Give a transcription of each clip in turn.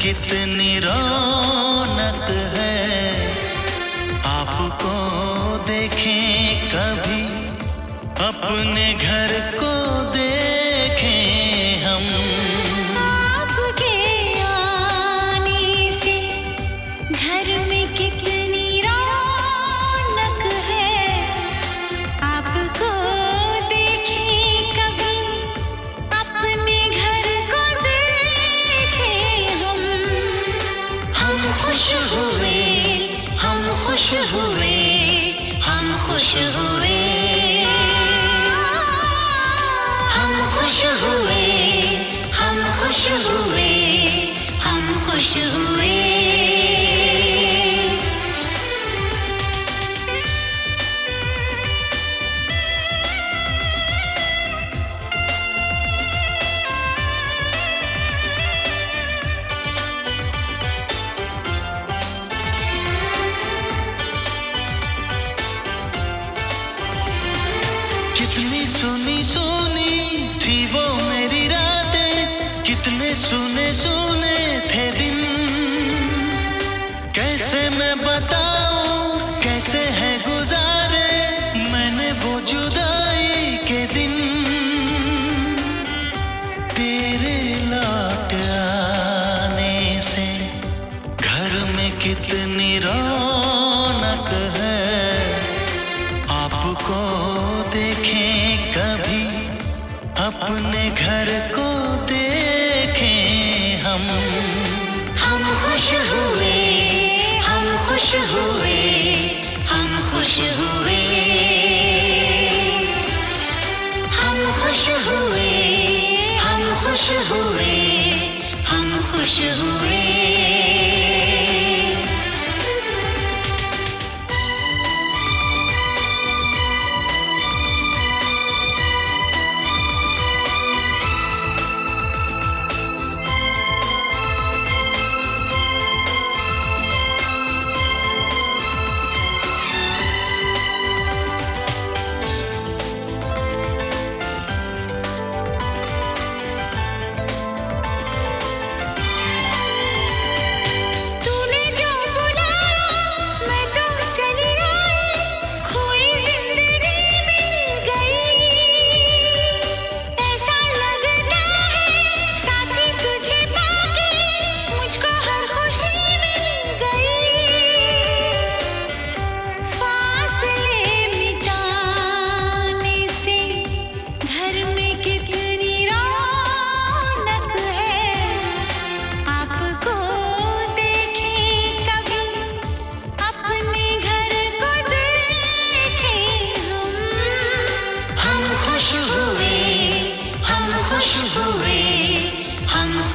कितनी रौनक है, आपको देखें कभी, अपने घर को देखें हम। आपके आने से घर में कितनी रौनक है, आपको देखें कभी, अपने घर को देखें हम। हम खुश हुए, हम खुश हुए, हम खुश हुए, हम खुश हुए, हम खुश हुए, हम खुश हुए। कितनी सुनी सुनी थी वो मेरी रातें, कितने सुने सुने थे दिन। कैसे मैं बताऊं कैसे है गुजारे मैंने वो जुदाई के दिन। तेरे लौट आने से घर में कितनी रौनक है, आपको देखें कभी, अपने घर को देखें हम। हम खुश हुए, हम खुश हुए, हम खुश हुए, हम खुश हुए, हम खुश हुए, हम खुश हुए।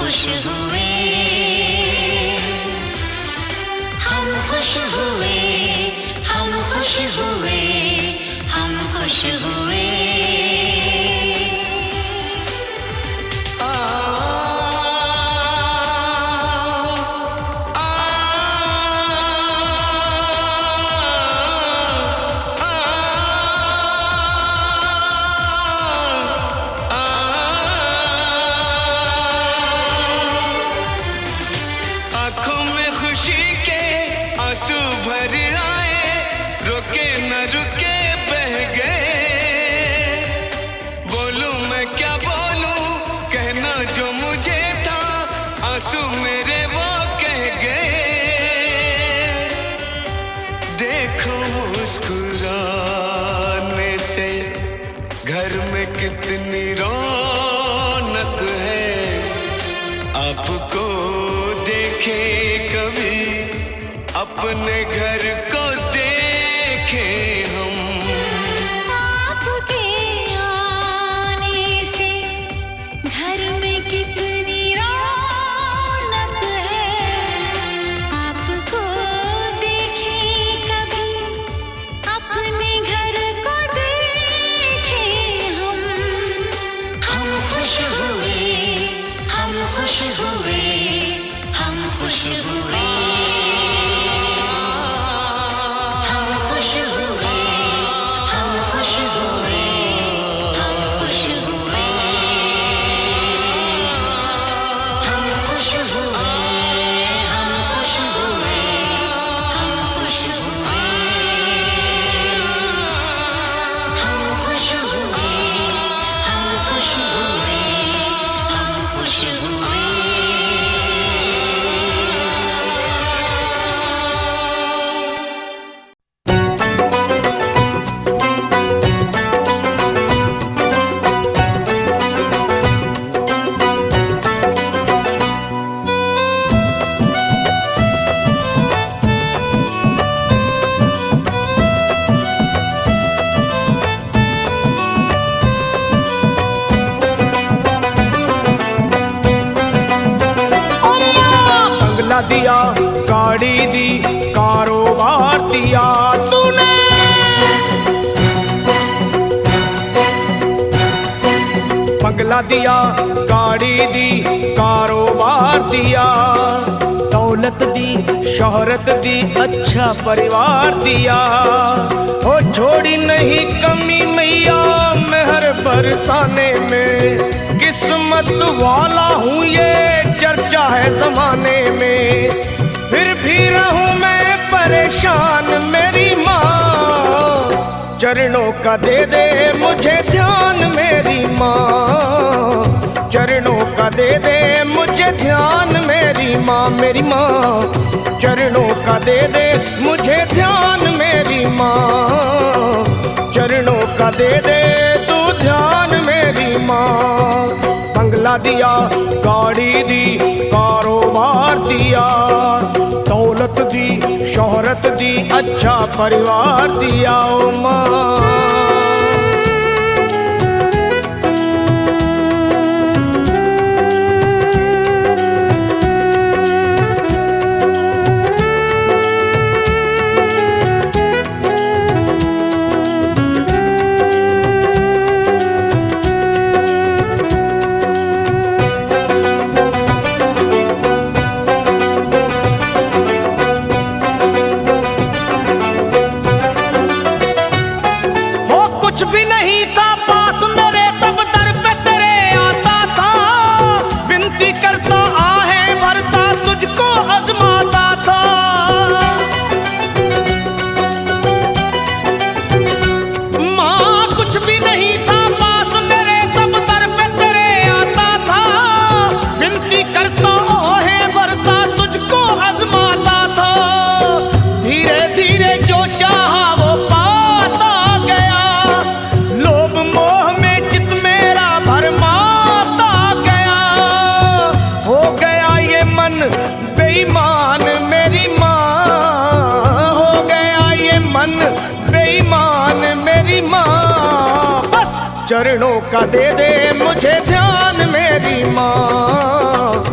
खुश हुए, हम खुश हुए, हम खुश हुए, हम खुश हुए। आंसू भर आए, रुके न रुके बह गए। बोलूं मैं क्या बोलूं, कहना जो मुझे था, आंसू मेरे वो कह गए। देखो मुस्कुराने से घर में कितनी रौनक है, आपको देखे कभी, अपने घर को देखें हम। आपके आने से घर में कितनी रौनक है, आपको देखें कभी, अपने घर को देखें हम। हम खुश हुए, हम खुश हुए, हम खुश हुए, हम खुश हुए, बंगला दिया, गाड़ी दी, कारोबार दिया तूने। बंगला दिया, गाड़ी दी, कारोबार दिया, दौलत दी, शोहरत दी, अच्छा परिवार दिया। ओ छोड़ी नहीं कमी मैया मेहर बरसाने में, किस्मत वाला हूँ ये चर्चा है जमाने में। फिर भी रहूं मैं परेशान मेरी माँ, चरणों का दे दे मुझे ध्यान मेरी माँ, चरणों का दे दे मुझे ध्यान मेरी माँ, मेरी माँ चरणों का दे दे मुझे ध्यान मेरी माँ, चरणों का दे दे तू ध्यान मेरी माँ। बंगला दिया, गाड़ी दी, कारोबार दिया, दौलत दी, शोहरत दी, अच्छा परिवार दिया ओ माँ। चरणों का दे दे मुझे ध्यान मेरी माँ,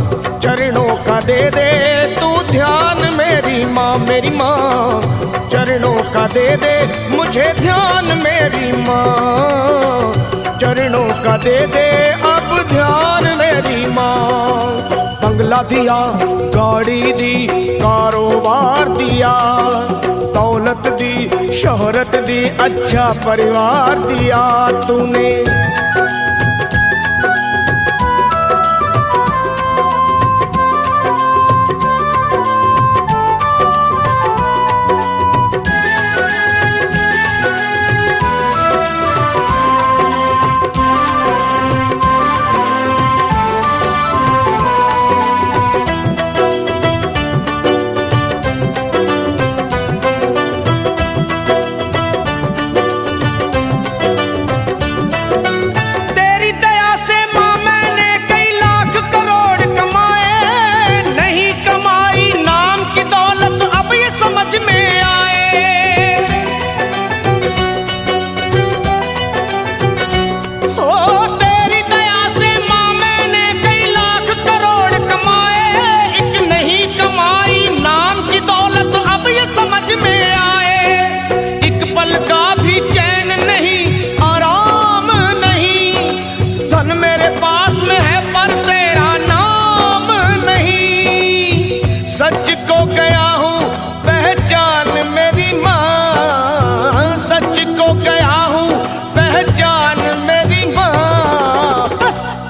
चरणों का दे दे तू ध्यान मेरी माँ, मेरी माँ चरणों का दे दे मुझे ध्यान मेरी माँ, चरणों का दे दे अब ध्यान मेरी माँ। बंगला दिया, गाड़ी दी, कारोबार दिया, दौलत दी, शोहरत दी, अच्छा परिवार दिया तूने।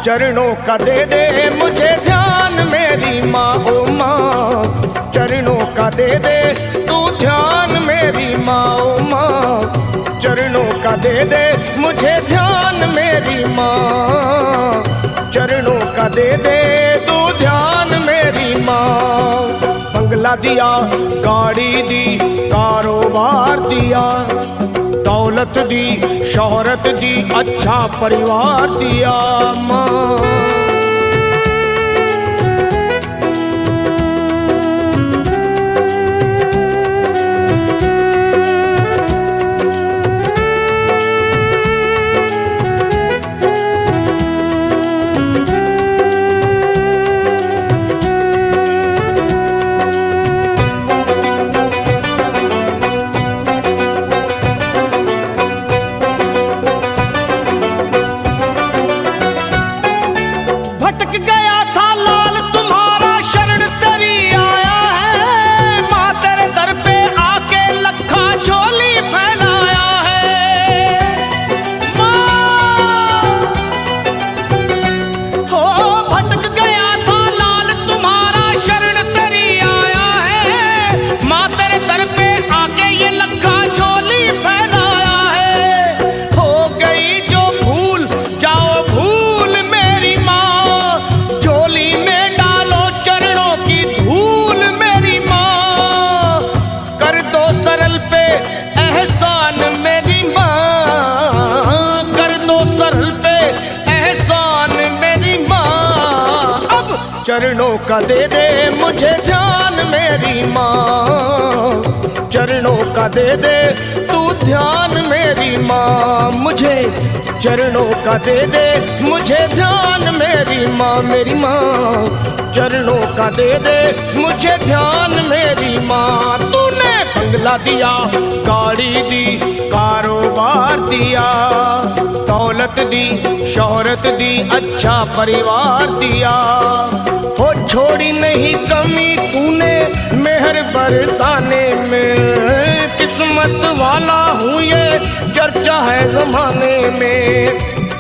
चरणों का दे दे मुझे ध्यान मेरी माँ, ओ माँ चरणों का दे दे तू ध्यान मेरी माँ, ओ माँ चरणों का दे दे मुझे ध्यान मेरी माँ, चरणों का दे दे तू ध्यान मेरी माँ। बंगला दिया, गाड़ी दी, कारोबार दिया, दौलत दी, शोहरत दी, अच्छा परिवार दिया माँ। चरणों का दे दे मुझे ध्यान मेरी माँ, चरणों का दे दे तू ध्यान मेरी माँ, मुझे चरणों का दे दे मुझे ध्यान मेरी माँ, मेरी माँ चरणों का दे दे मुझे ध्यान मेरी माँ। तूने बंगला दिया, गाड़ी दी, कारोबार दिया, दौलत दी, शोहरत दी, अच्छा परिवार दिया, हो छोड़ी नहीं कमी तूने मेहर बरसाने में, किस्मत वाला हूँ ये चर्चा है जमाने में,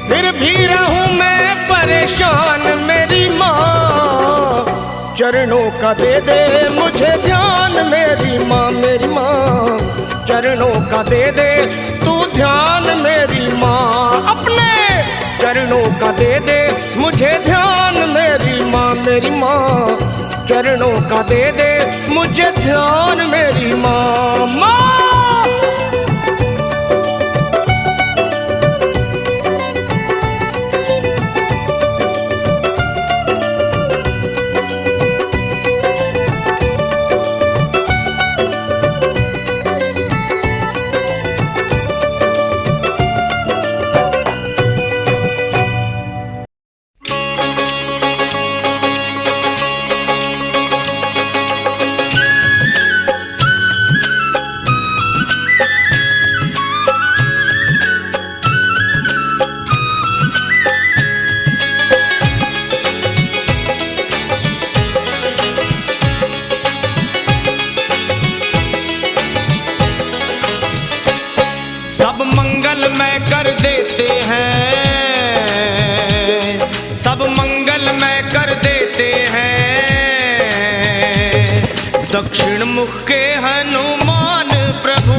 फिर भी रहूँ मैं परेशान मेरी माँ, चरणों का दे दे मुझे ध्यान मेरी माँ, मेरी माँ चरणों का दे दे तू ध्यान मेरी माँ, अपने चरणों का दे दे मुझे ध्यान मेरी माँ, मेरी माँ चरणों का दे दे मुझे ध्यान मेरी माँ, माँ। कर देते हैं, सब मंगलमय कर देते हैं, दक्षिण मुख के हनुमान प्रभु,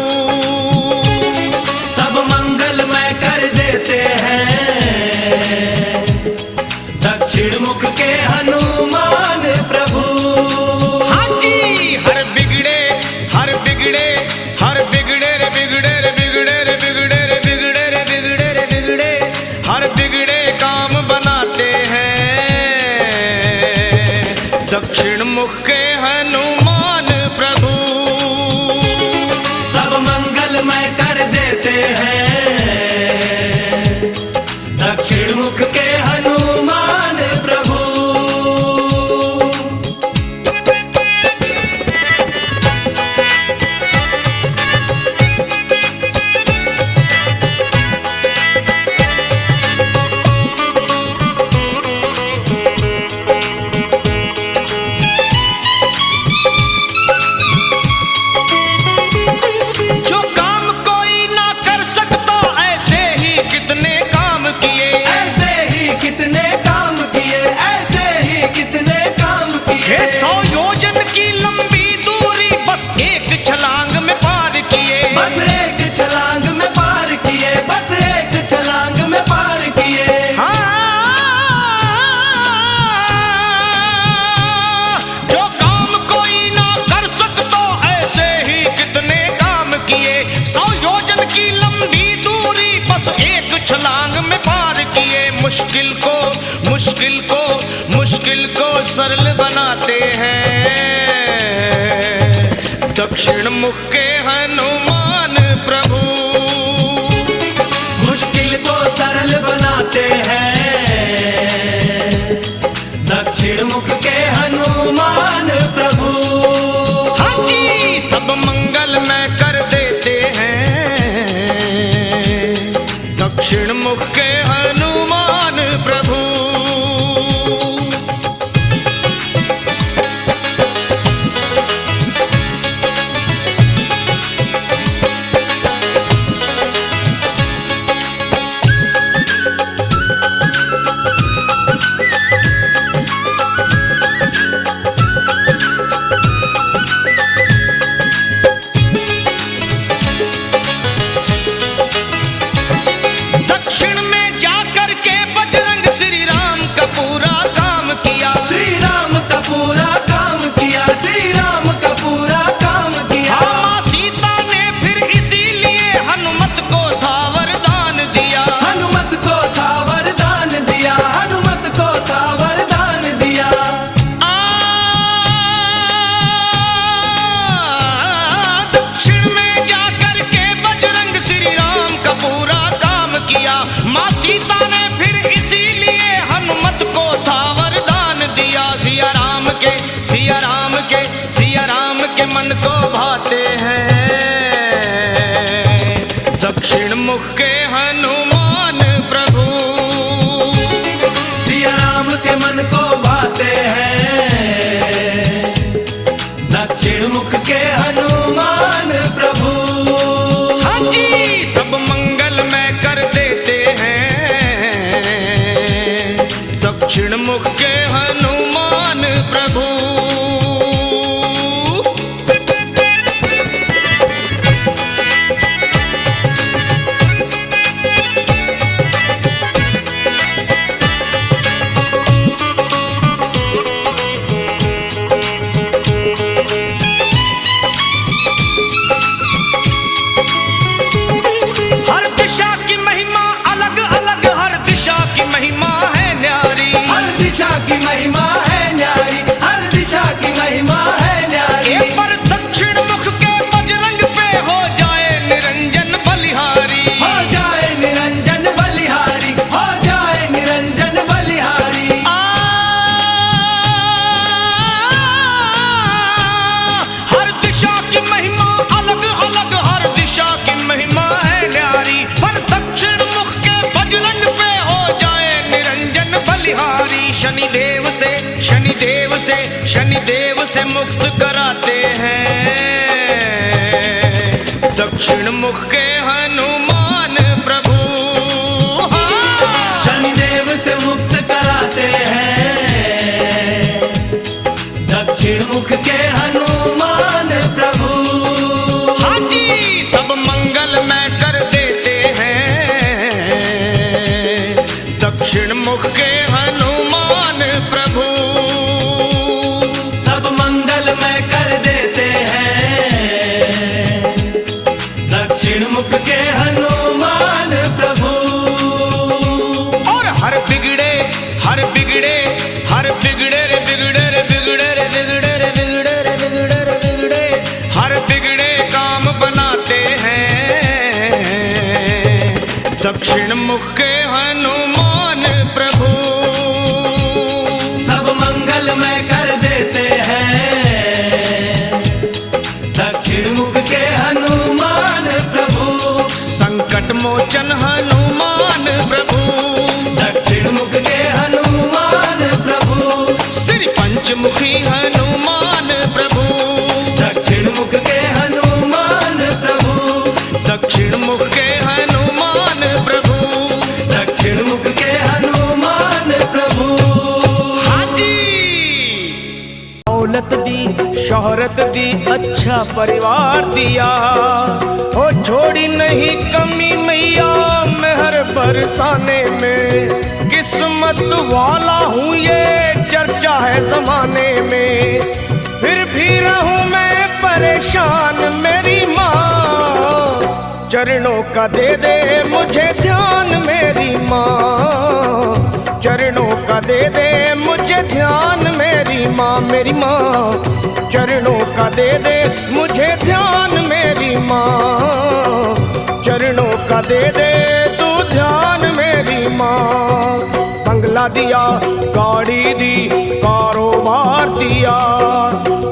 सब मंगलमय कर देते हैं, दक्षिण मुख के हनुमान प्रभु। हाँ जी, हर बिगड़े हर बिगड़े हर बिगड़े रे बिगड़े रे बिगड़े रे बिगड़े रे बिगड़े रे बिगड़े रे बिगड़े हर बिगड़े काम बनाते हैं, दक्षिण मुख के हनुमान प्रभु, सब मंगलमय कर देते हैं, दक्षिण मुख के हनुमान प्रभु। मुश्किल को सरल बनाते हैं, दक्षिण मुख के हनुमान प्रभु, मुश्किल को सरल बनाते हैं, दक्षिण मुख के हनुमान प्रभु। हाँ जी, सब मंगलमय कर देते हैं, दक्षिण मुख के हनुमान प्रभु। मुख के हनुमान प्रभु, सिया राम के मन को भाते हैं, दक्षिण मुख के हनुमान प्रभु। हाँ जी, सब मंगल में कर देते हैं, दक्षिण मुख के हनुमान प्रभु। शनिदेव से मुक्त कराते हैं, दक्षिण मुख के हनुमान प्रभु। हाँ। शनिदेव से मुक्त कराते हैं, दक्षिण मुख के हनुमान प्रभु। हाँ जी, सब मंगल में कर देते हैं, दक्षिण मुख के हनुमान प्रभु। मुख के हनुमान प्रभु। और हर बिगड़े हर बिगड़े हर बिगड़े रे बिगड़े रे बिगड़े रे बिगड़े रे बिगड़े रे बिगड़े रे बिगड़े हर बिगड़े काम बनाते हैं, दक्षिण मुख के हनुमान प्रभु। सब मंगल में कर देते हैं, दक्षिण मुख के हनुमान प्रभु। संकट मोचन हनुमान प्रभु, दक्षिण मुख के हनुमान प्रभु। श्री पंचमुखी हनुमान प्रभु, दक्षिण मुख के हनुमान प्रभु। दक्षिण मुख के हनुमान प्रभु, दक्षिण मुख के हनुमान प्रभु। हाँ जी। दौलत दी, शोहरत दी, अच्छा परिवार दिया, ओ छोड़ी नहीं कमी मैया मेहर बरसाने में। किस्मत वाला हूँ ये चर्चा है जमाने में, फिर भी रहूं मैं परेशान मेरी माँ। चरणों का दे दे मुझे ध्यान मेरी माँ, चरणों का दे दे मुझे ध्यान मेरी माँ। मेरी माँ, चरणों का दे दे मुझे ध्यान मेरी माँ, चरणों का दे दे तू ध्यान मेरी माँ। बंगला दिया, गाड़ी दी, कारोबार दिया,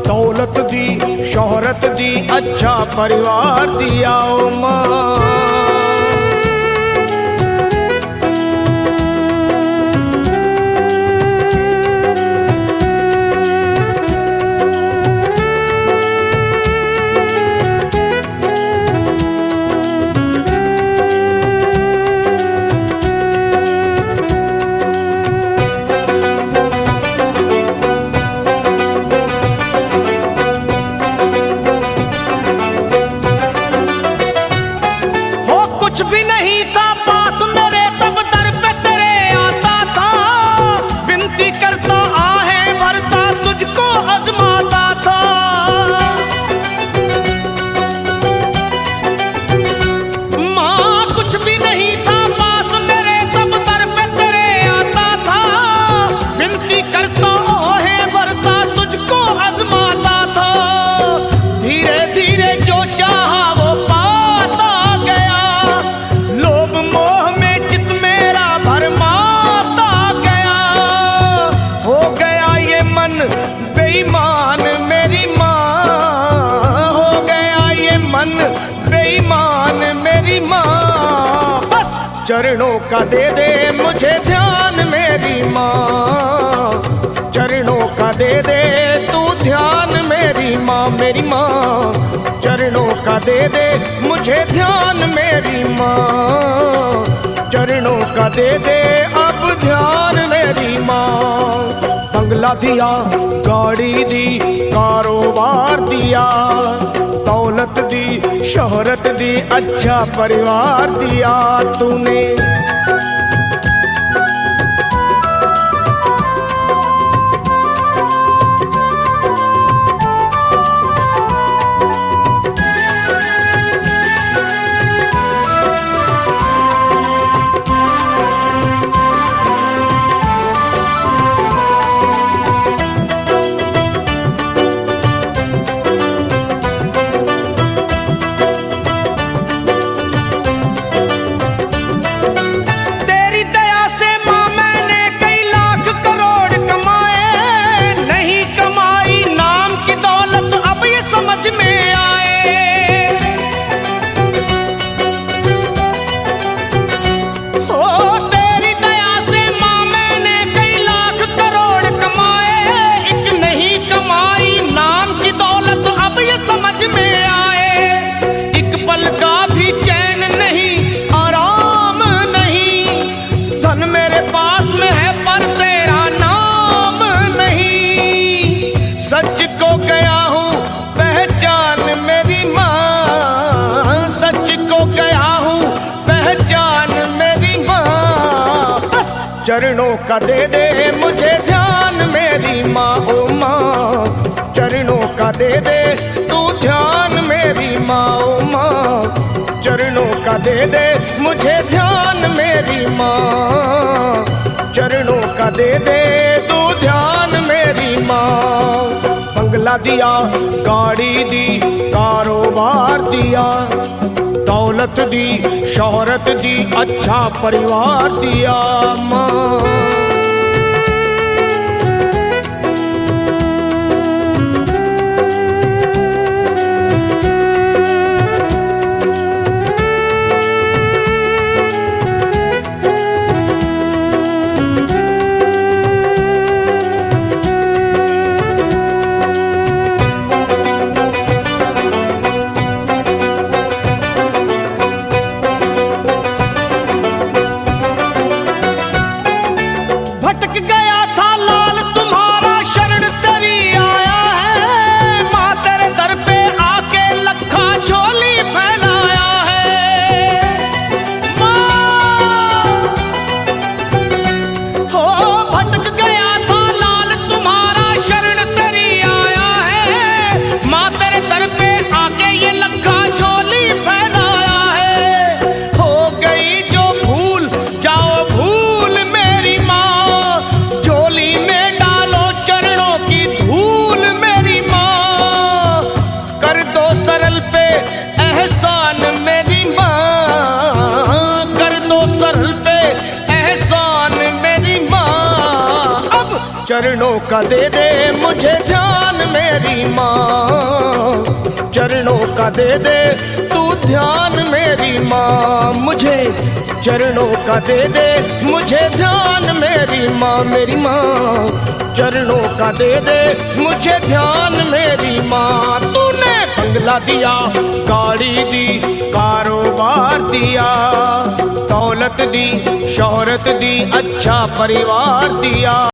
दौलत दी, शोहरत दी, अच्छा परिवार दिया ओ माँ। लोभ बेईमान मेरी माँ। बस चरणों का दे दे मुझे ध्यान मेरी माँ, चरणों का दे दे तू ध्यान मेरी माँ, मेरी माँ। चरणों का दे दे मुझे ध्यान मेरी माँ, चरणों का दे दे अब ध्यान मेरी माँ। बंगला दिया, गाड़ी दी, कारोबार दिया, दौलत दी, शोहरत दी, अच्छा परिवार दिया तूने। सच को गया हूँ पहचान मेरी माँ, सच को गया हूँ पहचान मेरी माँ। बस चरणों का दे दे मुझे ध्यान मेरी माँ, ओ माँ। चरणों का दे दे तू ध्यान मेरी माँ, ओ माँ। चरणों का दे दे मुझे ध्यान मेरी माँ, चरणों का दे दे तू ध्यान मेरी माँ। बंगला दिया, गाड़ी दी, कारोबार दिया, दौलत दी, शोहरत दी, अच्छा परिवार दिया माँ। चरणों का दे दे मुझे ध्यान मेरी माँ, चरणों का दे दे तू ध्यान मेरी माँ। मुझे चरणों का दे दे मुझे ध्यान मेरी माँ, मेरी माँ। चरणों का दे दे मुझे ध्यान मेरी माँ। तूने बंगला दिया, गाड़ी दी, कारोबार दिया, दौलत दी, शोहरत दी, अच्छा परिवार दिया।